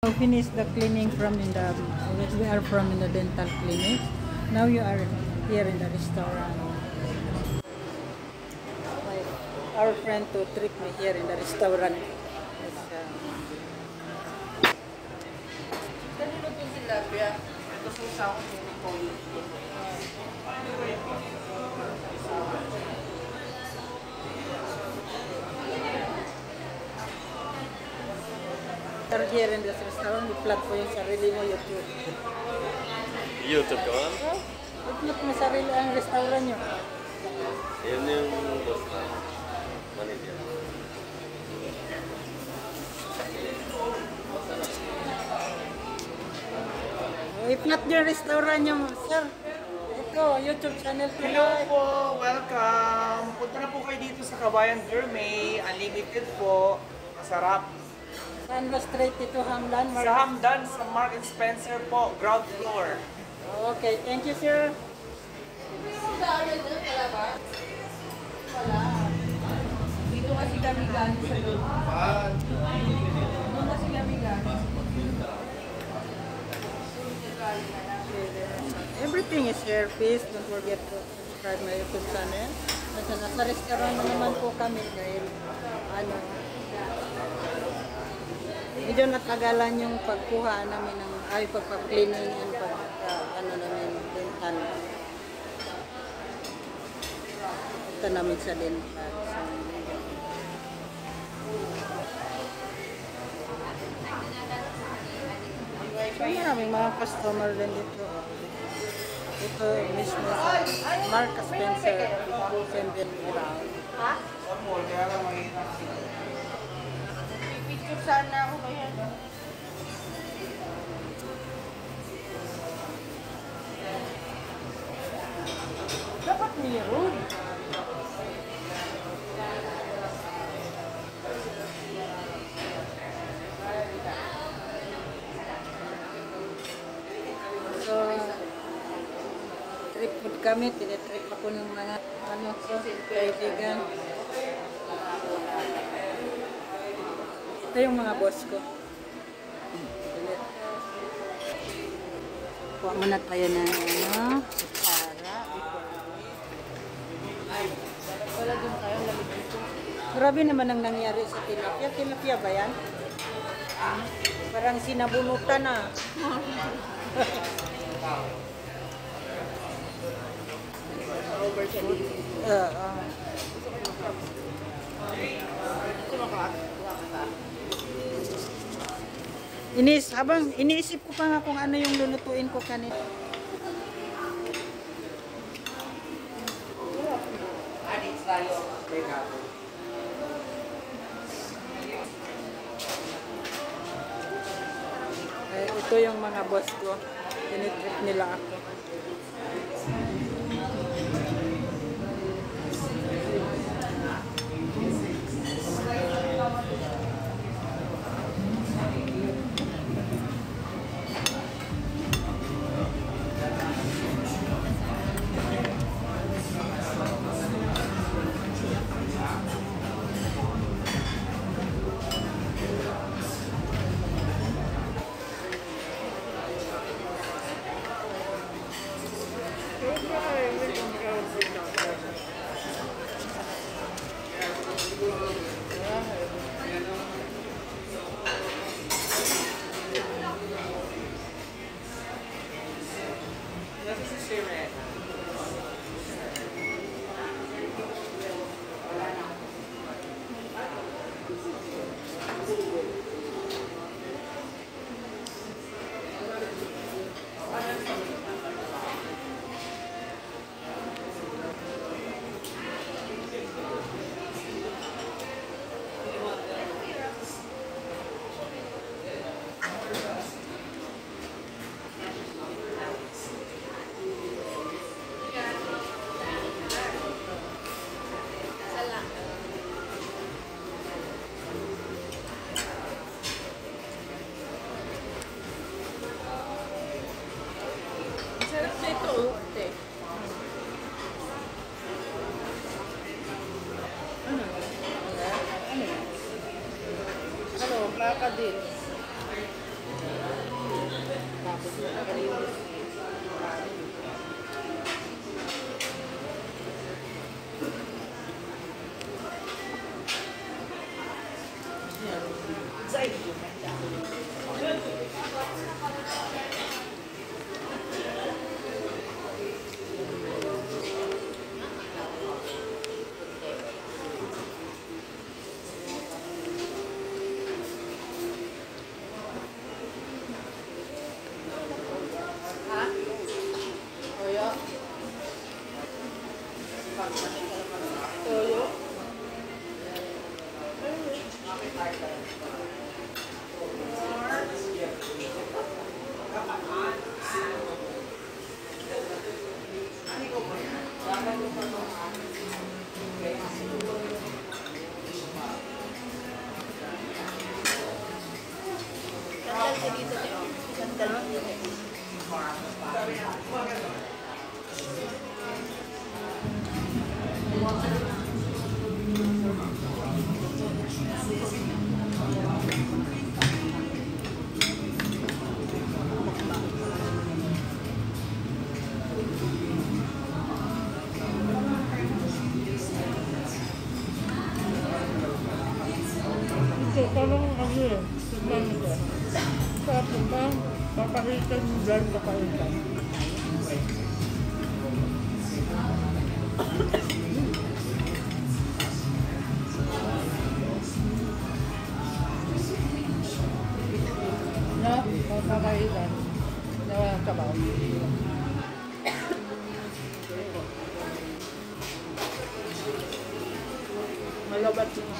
Finished the cleaning from in the we are from in the dental clinic. Now you are here in the restaurant. Our friend to treat me here in the restaurant. Yes, Kanino to si Labia? Ito sa isa ko ni Nicole. You're here in this restaurant, i-plot po yung sarili mo YouTube. YouTube ka ba? Oh, i-plot mo sarili ang restaurant nyo. Yun yung boss na. Manager. Oh, i-plot yung restaurant nyo, sir. Ito, YouTube channel ko. Hello po! Welcome! Punta na po kayo dito sa Kabayan Gourmet. Unlimited po. Masarap. Saan ba straight ito, Hamdan? Sa Hamdan, sa Mark and Spencer po. Ground floor. Okay, thank you, sir. Dito kasi kami galing sa doon. Doon kasi kami galing. Everything is here, please. Don't forget to subscribe my YouTube channel. Kasi nasa restaurant na naman po kami dahil medyo natagalan yung pagkuha namin ng pagpa-cleaning and namin dental. Ito namin sa dental. So maraming mga customer din dito. Ito mismo sa Mark Spencer, Sembin Brown. Ha? Kaya lang mahirap. Pipicture sana ako kaya. Dapat meron. So, trip food kami, tinitrip ako ng mga kaibigan. Ito yung mga boss ko. Kuha muna tayo ng kutsara. Wala doon tayo lamig dito. Grabe naman ang nangyari sa tilapia. Tilapia ba yan? Parang sinabunutan na. Habang iniisip ko pa nga kung ano yung lulutuin ko kanina. Ito yung mga boss ko. Tinitrip nila ako. Plaka din. dito, Teo. Isang dalawa dito. Ito, parang ano eh. Tignan mo ko. Tapos ba, papahitan mo dyan kapahitan. No, papahitan. Na walang sabaw. Malabat yung